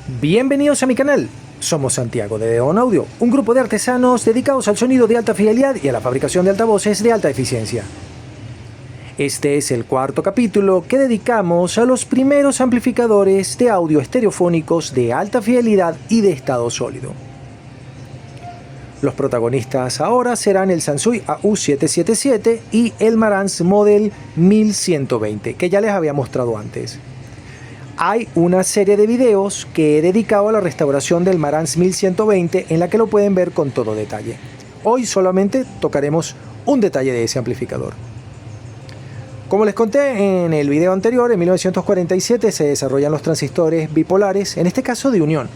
Bienvenidos a mi canal, somos Santiago de Deon Audio, un grupo de artesanos dedicados al sonido de alta fidelidad y a la fabricación de altavoces de alta eficiencia. Este es el cuarto capítulo que dedicamos a los primeros amplificadores de audio estereofónicos de alta fidelidad y de estado sólido. Los protagonistas ahora serán el Sansui AU777 y el Marantz Model 1120, que ya les había mostrado antes. Hay una serie de videos que he dedicado a la restauración del Marantz 1120 en la que lo pueden ver con todo detalle. Hoy solamente tocaremos un detalle de ese amplificador. Como les conté en el video anterior, en 1947 se desarrollan los transistores bipolares, en este caso de unión.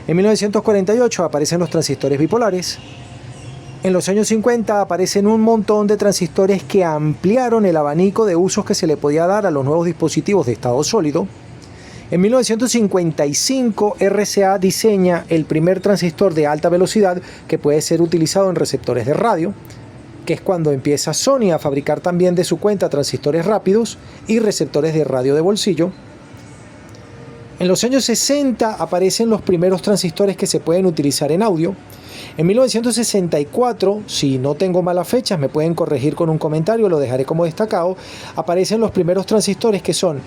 En 1948 aparecen los transistores bipolares. En los años 50 aparecen un montón de transistores que ampliaron el abanico de usos que se le podía dar a los nuevos dispositivos de estado sólido. En 1955 RCA diseña el primer transistor de alta velocidad que puede ser utilizado en receptores de radio, que es cuando empieza Sony a fabricar también de su cuenta transistores rápidos y receptores de radio de bolsillo. En los años 60 aparecen los primeros transistores que se pueden utilizar en audio. En 1964, si no tengo malas fechas, me pueden corregir con un comentario, lo dejaré como destacado, aparecen los primeros transistores que son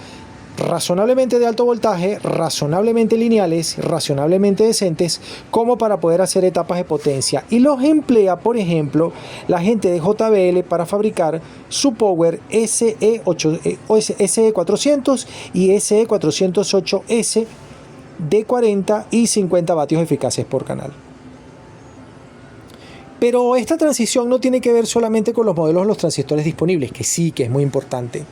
razonablemente de alto voltaje, razonablemente lineales, razonablemente decentes, como para poder hacer etapas de potencia, y los emplea, por ejemplo, la gente de JBL para fabricar su Power SE400 y SE408S de 40 y 50 vatios eficaces por canal. Pero esta transición no tiene que ver solamente con los modelos de los transistores disponibles, que sí, que es muy importante.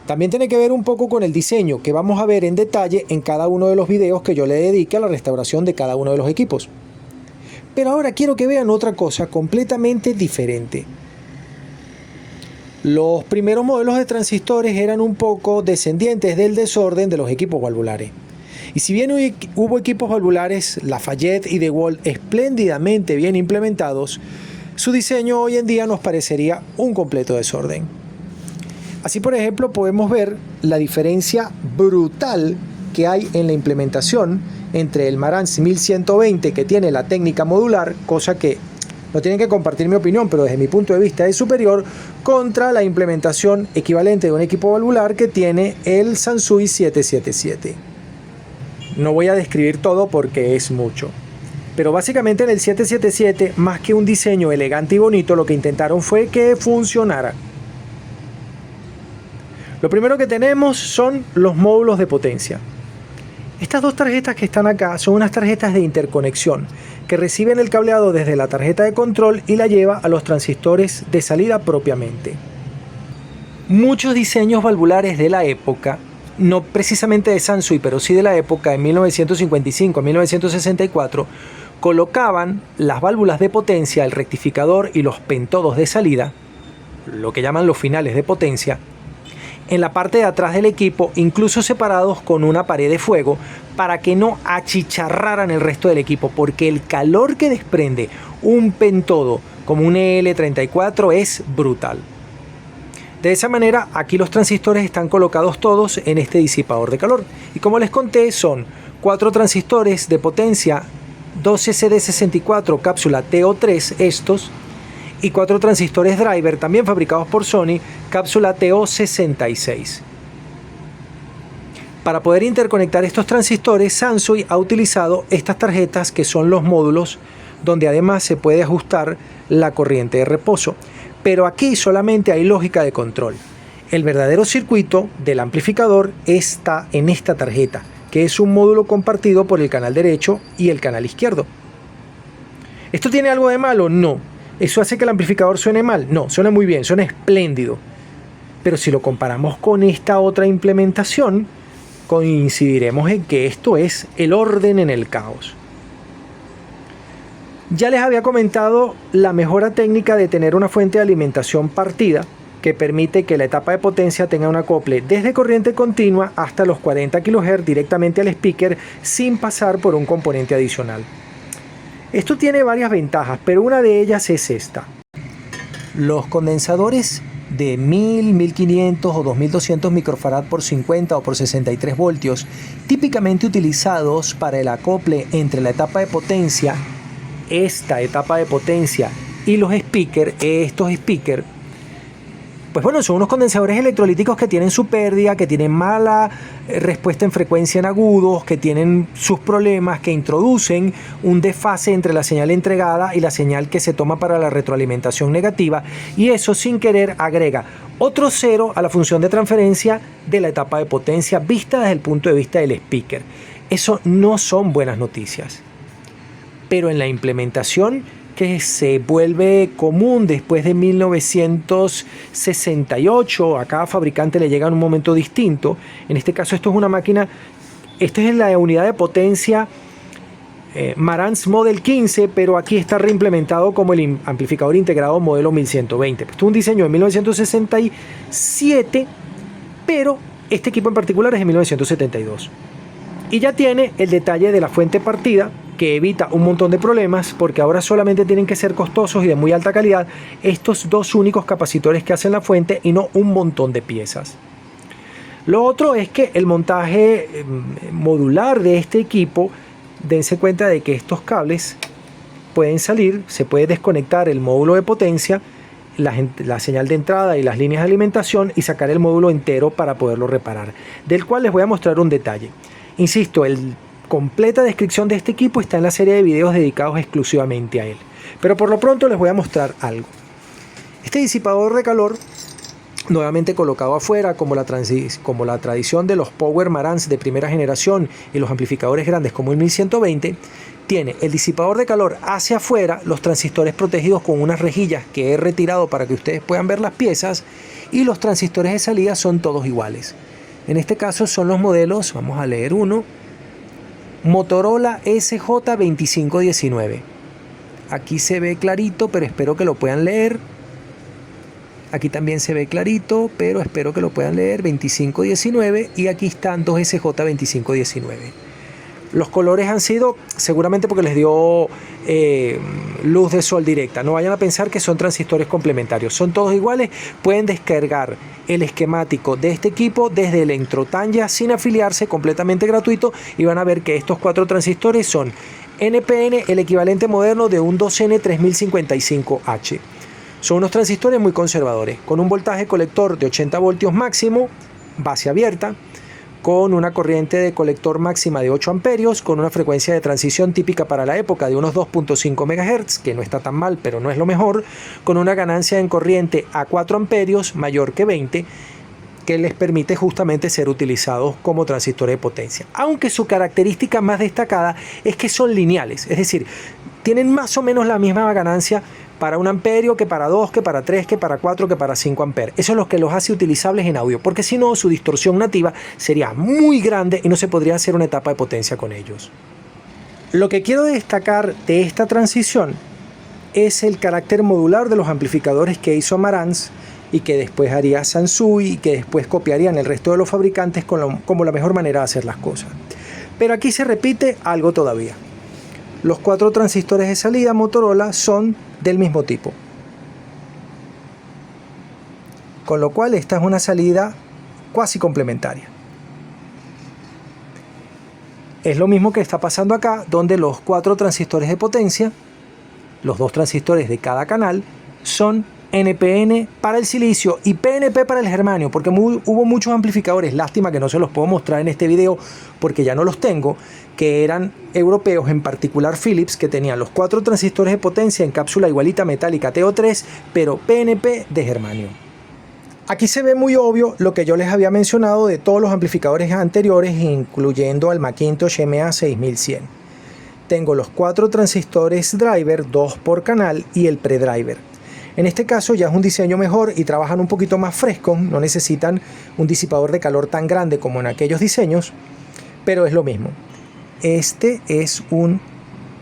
También tiene que ver un poco con el diseño, que vamos a ver en detalle en cada uno de los videos que yo le dedique a la restauración de cada uno de los equipos. Pero ahora quiero que vean otra cosa completamente diferente. Los primeros modelos de transistores eran un poco descendientes del desorden de los equipos valvulares. Y si bien hubo equipos valvulares Lafayette y DeWalt espléndidamente bien implementados, su diseño hoy en día nos parecería un completo desorden. Así, por ejemplo, podemos ver la diferencia brutal que hay en la implementación entre el Marantz 1120, que tiene la técnica modular, cosa que no tienen que compartir mi opinión, pero desde mi punto de vista es superior, contra la implementación equivalente de un equipo valvular que tiene el Sansui 777. No voy a describir todo porque es mucho. Pero básicamente en el 777, más que un diseño elegante y bonito, lo que intentaron fue que funcionara. Lo primero que tenemos son los módulos de potencia. Estas dos tarjetas que están acá son unas tarjetas de interconexión que reciben el cableado desde la tarjeta de control y la lleva a los transistores de salida propiamente. Muchos diseños valvulares de la época, no precisamente de Sansui, pero sí de la época, en 1955 a 1964, colocaban las válvulas de potencia, el rectificador y los pentodos de salida, lo que llaman los finales de potencia, en la parte de atrás del equipo, incluso separados con una pared de fuego para que no achicharraran el resto del equipo, porque el calor que desprende un pentodo como un EL34 es brutal. De esa manera, aquí los transistores están colocados todos en este disipador de calor, y como les conté, son 4 transistores de potencia 2SD64 cápsula TO3 estos, y 4 transistores driver también fabricados por Sony, cápsula TO66. Para poder interconectar estos transistores, Sansui ha utilizado estas tarjetas que son los módulos donde además se puede ajustar la corriente de reposo. Pero aquí solamente hay lógica de control. El verdadero circuito del amplificador está en esta tarjeta, que es un módulo compartido por el canal derecho y el canal izquierdo. ¿Esto tiene algo de malo? No. ¿Eso hace que el amplificador suene mal? No, suena muy bien, suena espléndido. Pero si lo comparamos con esta otra implementación, coincidiremos en que esto es el orden en el caos. Ya les había comentado la mejora técnica de tener una fuente de alimentación partida, que permite que la etapa de potencia tenga un acople desde corriente continua hasta los 40 kHz directamente al speaker sin pasar por un componente adicional. Esto tiene varias ventajas, pero una de ellas es esta. Los condensadores de 1000, 1500 o 2200 microfarad por 50 o por 63 voltios, típicamente utilizados para el acople entre la etapa de potencia, esta etapa de potencia y los speakers, estos speakers, pues bueno, son unos condensadores electrolíticos que tienen su pérdida, que tienen mala respuesta en frecuencia en agudos, que tienen sus problemas, que introducen un desfase entre la señal entregada y la señal que se toma para la retroalimentación negativa, y eso sin querer agrega otro cero a la función de transferencia de la etapa de potencia vista desde el punto de vista del speaker. Eso no son buenas noticias. Pero en la implementación que se vuelve común después de 1968, a cada fabricante le llega en un momento distinto. En este caso esto es una máquina, esta es la unidad de potencia Marantz Model 15, pero aquí está reimplementado como el amplificador integrado modelo 1120. Esto es un diseño de 1967, pero este equipo en particular es de 1972. Y ya tiene el detalle de la fuente partida, que evita un montón de problemas, porque ahora solamente tienen que ser costosos y de muy alta calidad estos dos únicos capacitores que hacen la fuente y no un montón de piezas. Lo otro es que el montaje modular de este equipo, dense cuenta de que estos cables pueden salir, se puede desconectar el módulo de potencia, la señal de entrada y las líneas de alimentación y sacar el módulo entero para poderlo reparar, del cual les voy a mostrar un detalle. Insisto, completa descripción de este equipo está en la serie de videos dedicados exclusivamente a él. Pero por lo pronto les voy a mostrar algo. Este disipador de calor, nuevamente colocado afuera como la tradición de los Power Marantz de primera generación y los amplificadores grandes como el 1120, tiene el disipador de calor hacia afuera, los transistores protegidos con unas rejillas que he retirado para que ustedes puedan ver las piezas, y los transistores de salida son todos iguales. En este caso son los modelos, vamos a leer uno, Motorola SJ2519. Aquí se ve clarito, pero espero que lo puedan leer. Aquí también se ve clarito, pero espero que lo puedan leer. 2519, y aquí están dos SJ2519. Los colores han sido seguramente porque les dio luz de sol directa. No vayan a pensar que son transistores complementarios. Son todos iguales. Pueden descargar el esquemático de este equipo desde Electrotanya sin afiliarse, completamente gratuito. Y van a ver que estos cuatro transistores son NPN, el equivalente moderno de un 2N3055H. Son unos transistores muy conservadores, con un voltaje colector de 80 voltios máximo, base abierta, con una corriente de colector máxima de 8 amperios, con una frecuencia de transición típica para la época de unos 2.5 MHz, que no está tan mal, pero no es lo mejor, con una ganancia en corriente a 4 amperios mayor que 20, que les permite justamente ser utilizados como transistores de potencia. Aunque su característica más destacada es que son lineales, es decir, tienen más o menos la misma ganancia para 1 amperio que para 2, que para 3, que para 4, que para 5 amperes. Eso es lo que los hace utilizables en audio, porque si no, su distorsión nativa sería muy grande y no se podría hacer una etapa de potencia con ellos. Lo que quiero destacar de esta transición es el carácter modular de los amplificadores que hizo Marantz y que después haría Sansui y que después copiarían el resto de los fabricantes como la mejor manera de hacer las cosas. Pero aquí se repite algo todavía. Los 4 transistores de salida Motorola son del mismo tipo. Con lo cual esta es una salida cuasi complementaria. Es lo mismo que está pasando acá, donde los 4 transistores de potencia, los 2 transistores de cada canal, son NPN para el silicio y PNP para el germanio, porque hubo muchos amplificadores, lástima que no se los puedo mostrar en este video porque ya no los tengo, que eran europeos, en particular Philips, que tenían los 4 transistores de potencia en cápsula igualita metálica TO3, pero PNP de germanio. Aquí se ve muy obvio lo que yo les había mencionado de todos los amplificadores anteriores, incluyendo al Macintosh MA6100. Tengo los 4 transistores driver, 2 por canal, y el predriver. En este caso ya es un diseño mejor y trabajan un poquito más fresco, no necesitan un disipador de calor tan grande como en aquellos diseños, pero es lo mismo. Este es un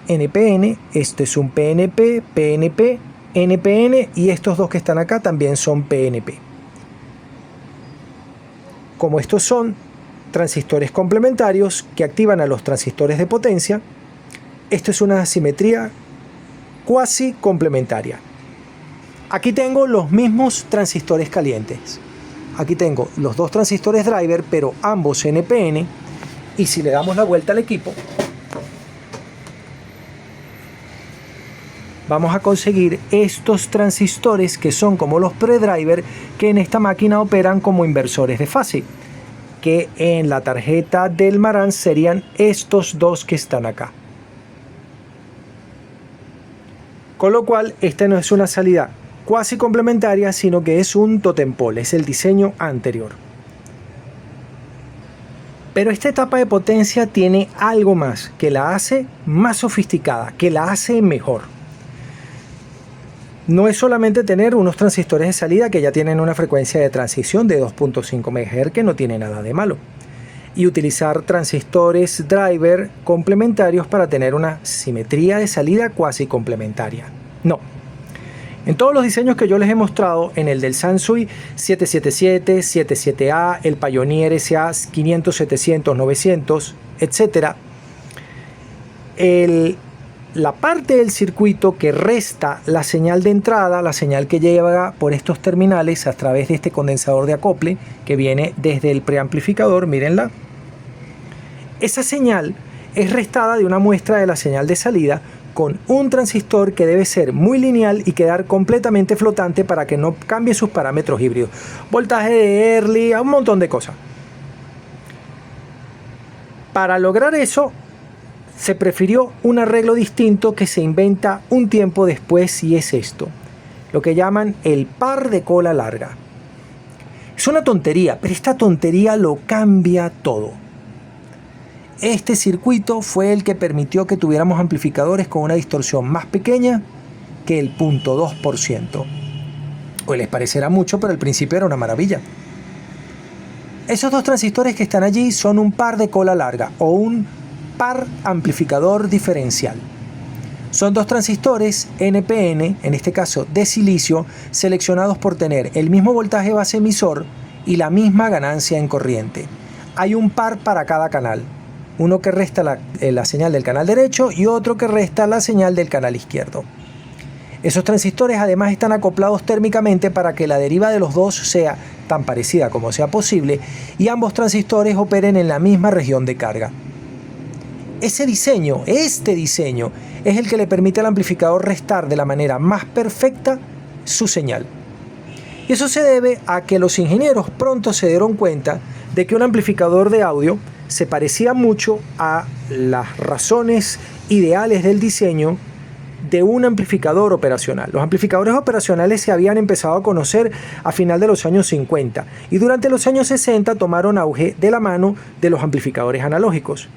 NPN, este es un PNP, PNP, NPN, y estos dos que están acá también son PNP. Como estos son transistores complementarios que activan a los transistores de potencia, esto es una simetría cuasi complementaria. Aquí tengo los mismos transistores calientes. Aquí tengo los dos transistores driver, pero ambos NPN. Y si le damos la vuelta al equipo, vamos a conseguir estos transistores que son como los predriver, que en esta máquina operan como inversores de fase, que en la tarjeta del Marantz serían estos dos que están acá. Con lo cual, esta no es una salida cuasi complementaria, sino que es un totem pole, es el diseño anterior. Pero esta etapa de potencia tiene algo más, que la hace más sofisticada, que la hace mejor. No es solamente tener unos transistores de salida que ya tienen una frecuencia de transición de 2.5 MHz, que no tiene nada de malo, y utilizar transistores driver complementarios para tener una simetría de salida cuasi complementaria. No. En todos los diseños que yo les he mostrado, en el del Sansui 777, 77A, el Pioneer SA 500, 700, 900, etc., la parte del circuito que resta la señal de entrada, la señal que llega por estos terminales a través de este condensador de acople que viene desde el preamplificador, mírenla, esa señal es restada de una muestra de la señal de salida con un transistor que debe ser muy lineal y quedar completamente flotante para que no cambie sus parámetros híbridos. Voltaje de Early, un montón de cosas. Para lograr eso, se prefirió un arreglo distinto que se inventa un tiempo después, y es esto, lo que llaman el par de cola larga. Es una tontería, pero esta tontería lo cambia todo. Este circuito fue el que permitió que tuviéramos amplificadores con una distorsión más pequeña que el 0.2%. Hoy les parecerá mucho, pero al principio era una maravilla. Esos dos transistores que están allí son un par de cola larga o un par amplificador diferencial. Son dos transistores NPN, en este caso de silicio, seleccionados por tener el mismo voltaje base emisor y la misma ganancia en corriente. Hay un par para cada canal. Uno que resta la señal del canal derecho y otro que resta la señal del canal izquierdo. Esos transistores además están acoplados térmicamente para que la deriva de los dos sea tan parecida como sea posible y ambos transistores operen en la misma región de carga. Este diseño, es el que le permite al amplificador restar de la manera más perfecta su señal. Y eso se debe a que los ingenieros pronto se dieron cuenta de que un amplificador de audio se parecía mucho a las razones ideales del diseño de un amplificador operacional. Los amplificadores operacionales se habían empezado a conocer a final de los años 50 y durante los años 60 tomaron auge de la mano de los amplificadores analógicos.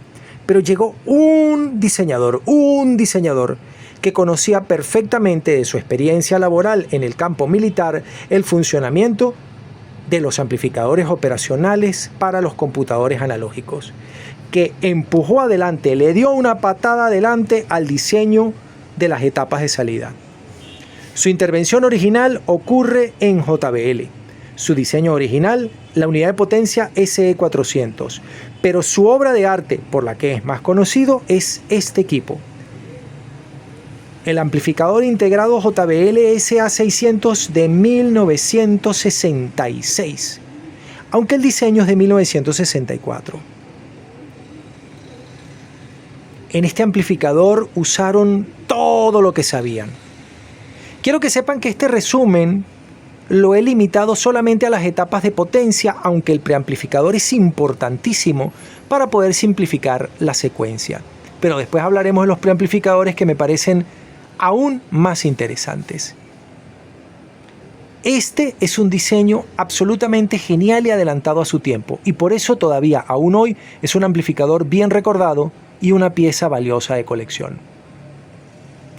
Pero llegó un diseñador que conocía perfectamente de su experiencia laboral en el campo militar el funcionamiento de los amplificadores operacionales para los computadores analógicos, que empujó adelante, le dio una patada adelante al diseño de las etapas de salida. Su intervención original ocurre en JBL, su diseño original, la unidad de potencia SE400, pero su obra de arte, por la que es más conocido, es este equipo. El amplificador integrado JBL SA600 de 1966, aunque el diseño es de 1964. En este amplificador usaron todo lo que sabían. Quiero que sepan que este resumen lo he limitado solamente a las etapas de potencia, aunque el preamplificador es importantísimo para poder simplificar la secuencia. Pero después hablaremos de los preamplificadores que me parecen aún más interesantes. Este es un diseño absolutamente genial y adelantado a su tiempo, y por eso todavía aún hoy es un amplificador bien recordado y una pieza valiosa de colección.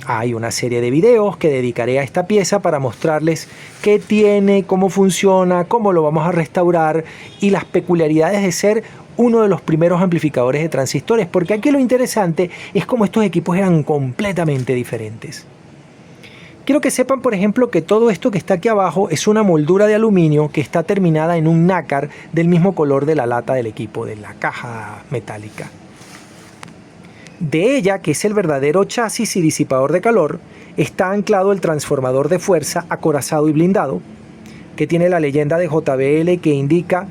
Hay una serie de videos que dedicaré a esta pieza para mostrarles qué tiene, cómo funciona, cómo lo vamos a restaurar y las peculiaridades de ser uno de los primeros amplificadores de transistores, porque aquí lo interesante es cómo estos equipos eran completamente diferentes. Quiero que sepan, por ejemplo, que todo esto que está aquí abajo es una moldura de aluminio que está terminada en un nácar del mismo color de la lata del equipo, de la caja metálica. De ella, que es el verdadero chasis y disipador de calor, está anclado el transformador de fuerza acorazado y blindado, que tiene la leyenda de JBL que indica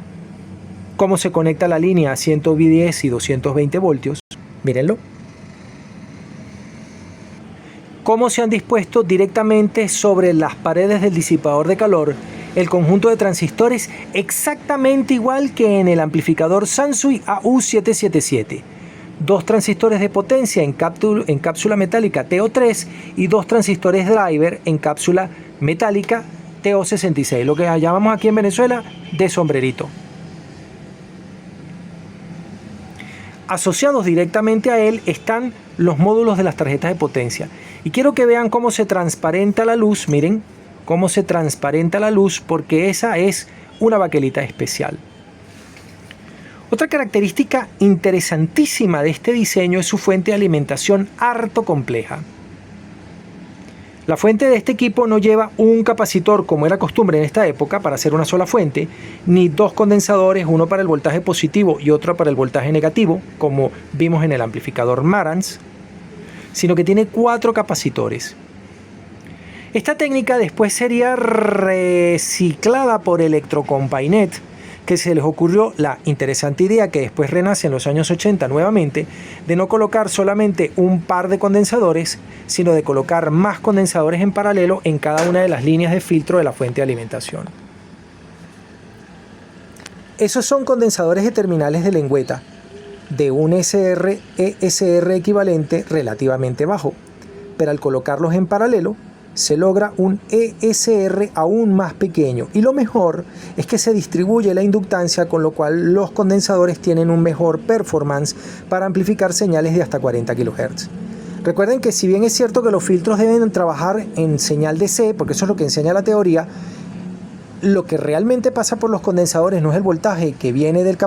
cómo se conecta la línea a 110 y 220 voltios. Mírenlo. Cómo se han dispuesto directamente sobre las paredes del disipador de calor el conjunto de transistores exactamente igual que en el amplificador Sansui AU777. 2 transistores de potencia en cápsula metálica TO3 y 2 transistores driver en cápsula metálica TO66, lo que llamamos aquí en Venezuela de sombrerito. Asociados directamente a él están los módulos de las tarjetas de potencia. Y quiero que vean cómo se transparenta la luz, miren, cómo se transparenta la luz, porque esa es una baquelita especial. Otra característica interesantísima de este diseño es su fuente de alimentación harto compleja. La fuente de este equipo no lleva un capacitor como era costumbre en esta época para hacer una sola fuente, ni 2 condensadores, uno para el voltaje positivo y otro para el voltaje negativo, como vimos en el amplificador Marantz, sino que tiene 4 capacitores. Esta técnica después sería reciclada por Electrocompainet, que se les ocurrió la interesante idea, que después renace en los años 80 nuevamente, de no colocar solamente un par de condensadores, sino de colocar más condensadores en paralelo en cada una de las líneas de filtro de la fuente de alimentación. Esos son condensadores de terminales de lengüeta, de un ESR equivalente relativamente bajo, pero al colocarlos en paralelo, se logra un ESR aún más pequeño, y lo mejor es que se distribuye la inductancia, con lo cual los condensadores tienen un mejor performance para amplificar señales de hasta 40 kHz. Recuerden que si bien es cierto que los filtros deben trabajar en señal DC, porque eso es lo que enseña la teoría, lo que realmente pasa por los condensadores no es el voltaje que viene del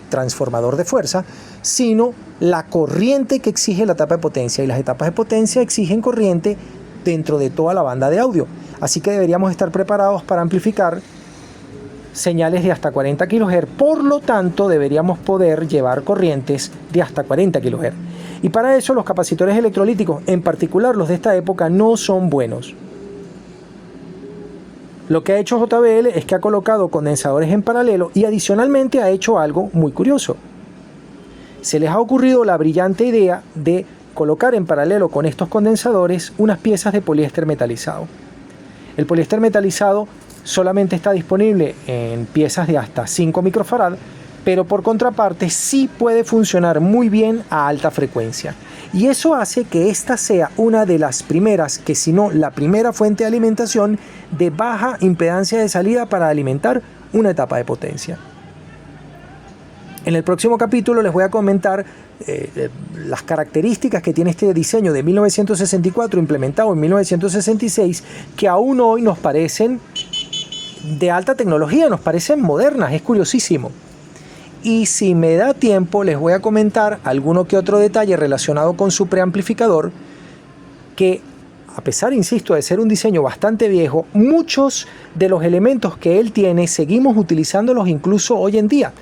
transformador de fuerza, sino la corriente que exige la etapa de potencia, y las etapas de potencia exigen corriente dentro de toda la banda de audio. Así que deberíamos estar preparados para amplificar señales de hasta 40 kHz. Por lo tanto, deberíamos poder llevar corrientes de hasta 40 kHz. Y para eso los capacitores electrolíticos, en particular los de esta época, no son buenos. Lo que ha hecho JBL es que ha colocado condensadores en paralelo y adicionalmente ha hecho algo muy curioso. Se les ha ocurrido la brillante idea de colocar en paralelo con estos condensadores unas piezas de poliéster metalizado. El poliéster metalizado solamente está disponible en piezas de hasta 5 microfarad, pero por contraparte sí puede funcionar muy bien a alta frecuencia. Y eso hace que esta sea una de las primeras, que si no la primera fuente de alimentación de baja impedancia de salida para alimentar una etapa de potencia. En el próximo capítulo les voy a comentar las características que tiene este diseño de 1964 implementado en 1966, que aún hoy nos parecen de alta tecnología, nos parecen modernas, es curiosísimo. Y si me da tiempo les voy a comentar alguno que otro detalle relacionado con su preamplificador, que a pesar, insisto, de ser un diseño bastante viejo, muchos de los elementos que él tiene seguimos utilizándolos incluso hoy en día.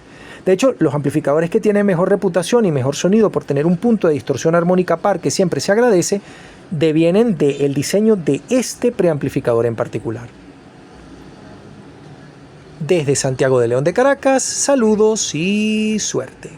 De hecho, los amplificadores que tienen mejor reputación y mejor sonido por tener un punto de distorsión armónica par que siempre se agradece, devienen del diseño de este preamplificador en particular. Desde Santiago de León de Caracas, saludos y suerte.